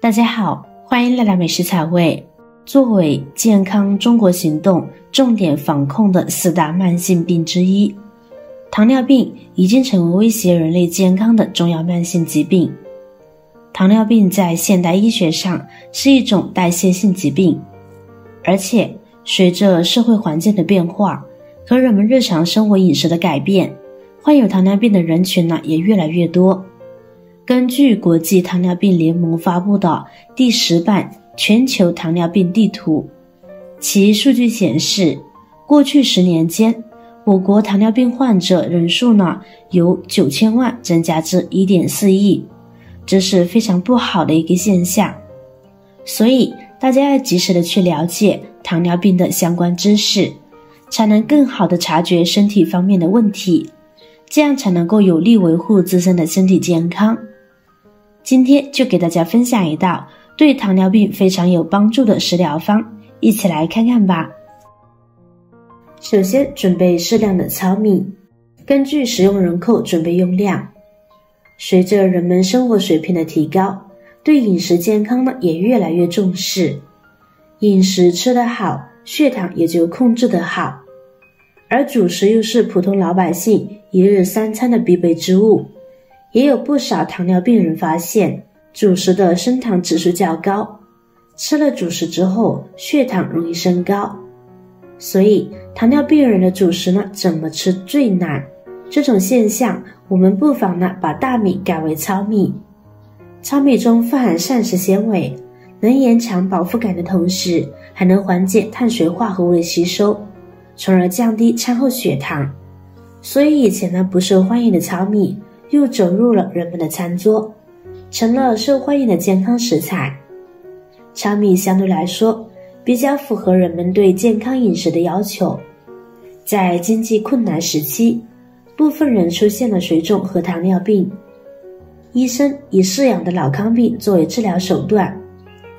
大家好，欢迎来到美食彩味。作为健康中国行动重点防控的4大慢性病之一，糖尿病已经成为威胁人类健康的重要慢性疾病。糖尿病在现代医学上是一种代谢性疾病，而且随着社会环境的变化和人们日常生活饮食的改变，患有糖尿病的人群也越来越多。根据国际糖尿病联盟发布的第10版全球糖尿病地图，其数据显示，过去10年间，我国糖尿病患者人数由9000万增加至 1.4 亿，这是非常不好的一个现象。所以大家要及时的去了解糖尿病的相关知识，才能更好的察觉身体方面的问题，这样才能够有力维护自身的身体健康。今天就给大家分享一道对糖尿病非常有帮助的食疗方，一起来看看吧。首先准备适量的糙米，根据使用人口准备用量。随着人们生活水平的提高，对饮食健康也越来越重视，饮食吃得好，血糖也就控制得好。而主食又是普通老百姓一日3餐的必备之物，也有不少糖尿病人发现主食的升糖指数较高，吃了主食之后血糖容易升高。所以糖尿病人的主食怎么吃最难，这种现象我们不妨把大米改为糙米。糙米中富含膳食纤维，能延长饱腹感的同时，还能缓解碳水化合物的吸收，从而降低餐后血糖。所以以前不受欢迎的糙米又走入了人们的餐桌，成了受欢迎的健康食材。糙米相对来说比较符合人们对健康饮食的要求。在经济困难时期，部分人出现了水肿和糖尿病，医生以饲养的老糠病作为治疗手段，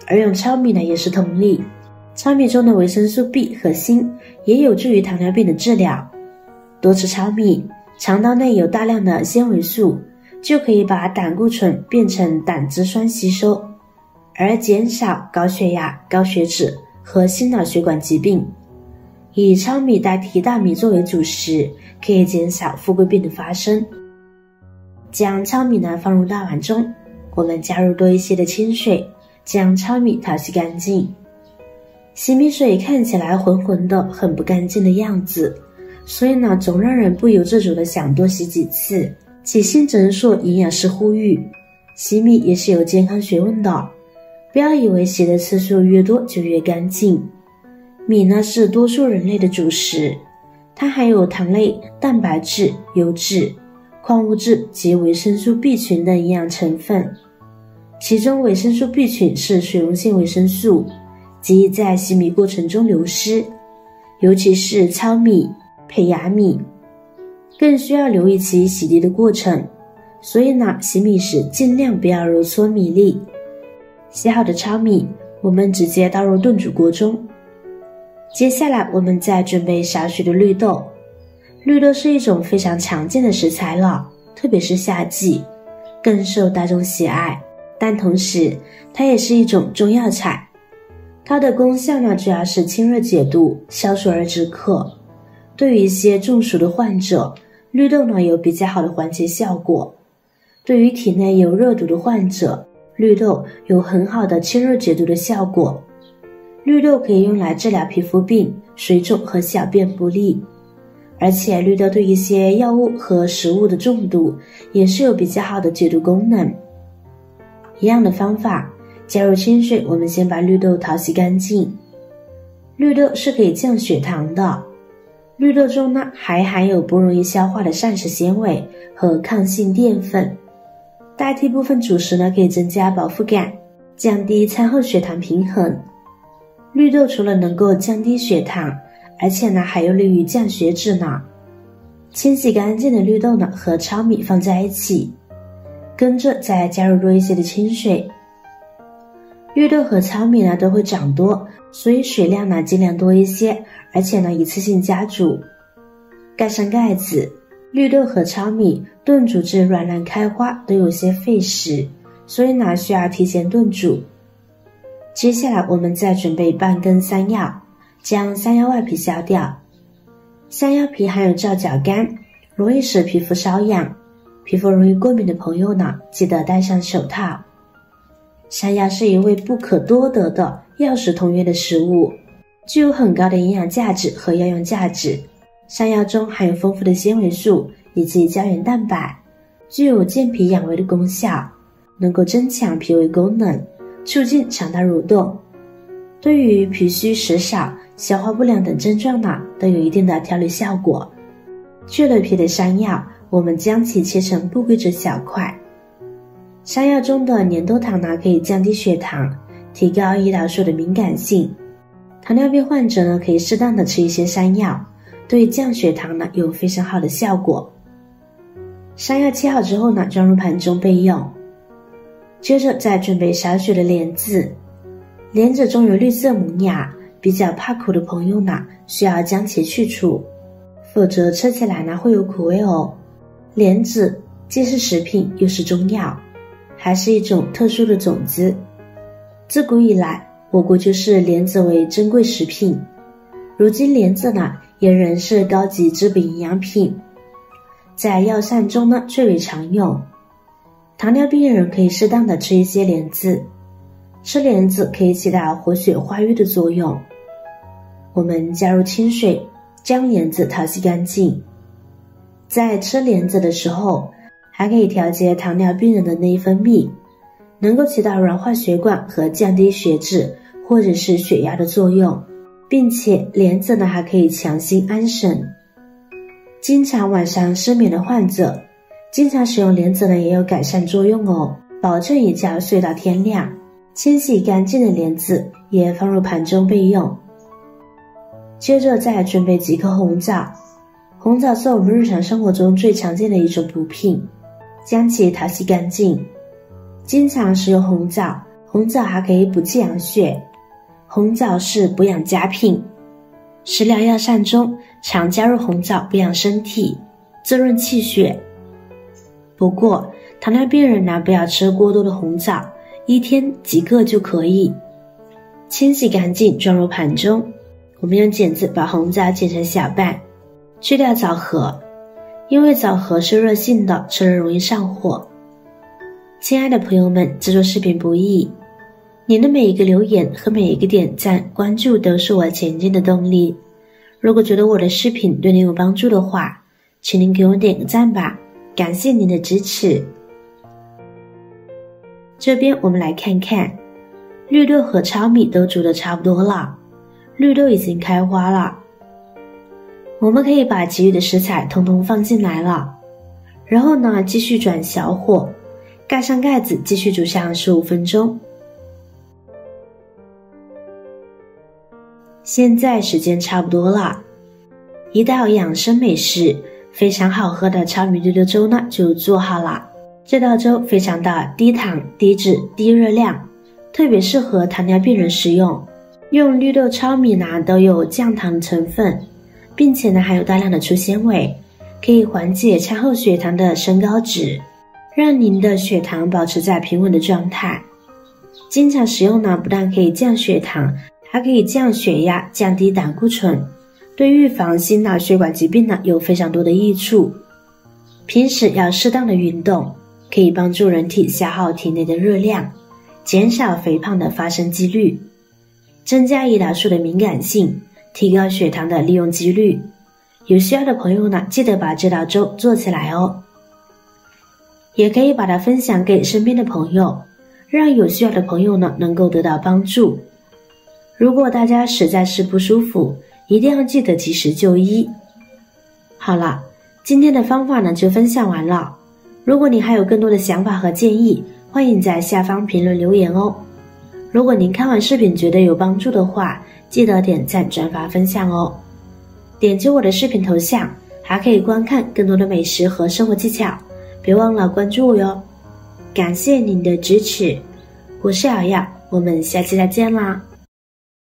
而用糙米也是同理。糙米中的维生素 B 和锌也有助于糖尿病的治疗。多吃糙米，肠道内有大量的纤维素，就可以把胆固醇变成胆汁酸吸收，而减少高血压、高血脂和心脑血管疾病。以糙米代替大米作为主食，可以减少富贵病的发生。将糙米放入大碗中，我们加入多一些的清水，将糙米淘洗干净。洗米水看起来浑浑的，很不干净的样子，所以总让人不由自主的想多洗几次。启信诊所营养师呼吁，洗米也是有健康学问的，不要以为洗的次数越多就越干净。米是多数人类的主食，它含有糖类、蛋白质、油脂、矿物质及维生素 B 群等营养成分。其中维生素 B 群是水溶性维生素，极易在洗米过程中流失，尤其是糙米、胚芽米，更需要留意其洗涤的过程。所以洗米时尽量不要揉搓米粒。洗好的糙米我们直接倒入炖煮锅中。接下来我们再准备少许的绿豆。绿豆是一种非常常见的食材了，特别是夏季更受大众喜爱，但同时它也是一种中药材。它的功效主要是清热解毒、消暑而止渴。对于一些中暑的患者，绿豆有比较好的缓解效果。对于体内有热毒的患者，绿豆有很好的清热解毒的效果。绿豆可以用来治疗皮肤病、水肿和小便不利。而且绿豆对一些药物和食物的中毒也是有比较好的解毒功能。一样的方法，加入清水，我们先把绿豆淘洗干净。绿豆是可以降血糖的。绿豆中还含有不容易消化的膳食纤维和抗性淀粉，代替部分主食可以增加饱腹感，降低餐后血糖平衡。绿豆除了能够降低血糖，而且还有利于降血脂呢。清洗干净的绿豆和糙米放在一起，跟着再加入多一些的清水。绿豆和糙米都会长多，所以水量尽量多一些，而且一次性加煮。盖上盖子，绿豆和糙米炖煮至软烂开花都有些费时，所以需要提前炖煮。接下来我们再准备半根山药，将山药外皮削掉。山药皮含有皂角苷，容易使皮肤瘙痒，皮肤容易过敏的朋友呢，记得戴上手套。山药是一味不可多得的药食同源的食物，具有很高的营养价值和药用价值。山药中含有丰富的纤维素以及胶原蛋白，具有健脾养胃的功效，能够增强脾胃功能，促进肠道蠕动，对于脾虚食少、消化不良等症状呢，都有一定的调理效果。去了皮的山药，我们将其切成不规则小块。山药中的粘豆糖呢，可以降低血糖，提高胰岛素的敏感性。糖尿病患者呢，可以适当的吃一些山药，对降血糖呢有非常好的效果。山药切好之后呢，装入盘中备用。接着再准备少许的莲子，莲子中有绿色萌芽，比较怕苦的朋友呢，需要将其去除，否则吃起来呢会有苦味哦。莲子既是食品又是中药，还是一种特殊的种子。自古以来，我国就视莲子为珍贵食品，如今莲子呢也仍是高级滋补营养品，在药膳中呢最为常用。糖尿病人可以适当的吃一些莲子，吃莲子可以起到活血化瘀的作用。我们加入清水，将莲子淘洗干净。在吃莲子的时候，还可以调节糖尿病人的内分泌，能够起到软化血管和降低血脂或者是血压的作用，并且莲子呢还可以强心安神。经常晚上失眠的患者，经常使用莲子呢也有改善作用哦，保证一觉睡到天亮。清洗干净的莲子也放入盘中备用。接着再准备几颗红枣，红枣是我们日常生活中最常见的一种补品，将其淘洗干净。经常食用红枣，红枣还可以补气养血，红枣是补养佳品，食疗药膳中常加入红枣补养身体，滋润气血。不过糖尿病人呢，不要吃过多的红枣，一天几个就可以。清洗干净装入盘中，我们用剪子把红枣剪成小瓣，去掉枣核，因为枣核是热性的，吃了容易上火。亲爱的朋友们，制作视频不易，您的每一个留言和每一个点赞关注都是我前进的动力。如果觉得我的视频对您有帮助的话，请您给我点个赞吧，感谢您的支持。这边我们来看看，绿豆和糙米都煮得差不多了，绿豆已经开花了，我们可以把其余的食材统统放进来了，然后呢继续转小火，盖上盖子继续煮上15分钟。现在时间差不多了，一道养生美食，非常好喝的糙米绿豆粥呢就做好了。这道粥非常的低糖、低脂、低热量，特别适合糖尿病人食用。用绿豆、糙米呢都有降糖成分，并且呢含有大量的粗纤维，可以缓解餐后血糖的升高值，让您的血糖保持在平稳的状态。经常食用呢，不但可以降血糖，还可以降血压、降低胆固醇，对预防心脑血管疾病呢有非常多的益处。平时要适当的运动，可以帮助人体消耗体内的热量，减少肥胖的发生几率，增加胰岛素的敏感性，提高血糖的利用几率。有需要的朋友呢，记得把这道粥做起来哦。也可以把它分享给身边的朋友，让有需要的朋友呢能够得到帮助。如果大家实在是不舒服，一定要记得及时就医。好了，今天的方法呢就分享完了。如果你还有更多的想法和建议，欢迎在下方评论留言哦。如果您看完视频觉得有帮助的话，记得点赞、转发、分享哦。点击我的视频头像，还可以观看更多的美食和生活技巧，别忘了关注我哟。感谢您的支持，我是瑶瑶，我们下期再见啦。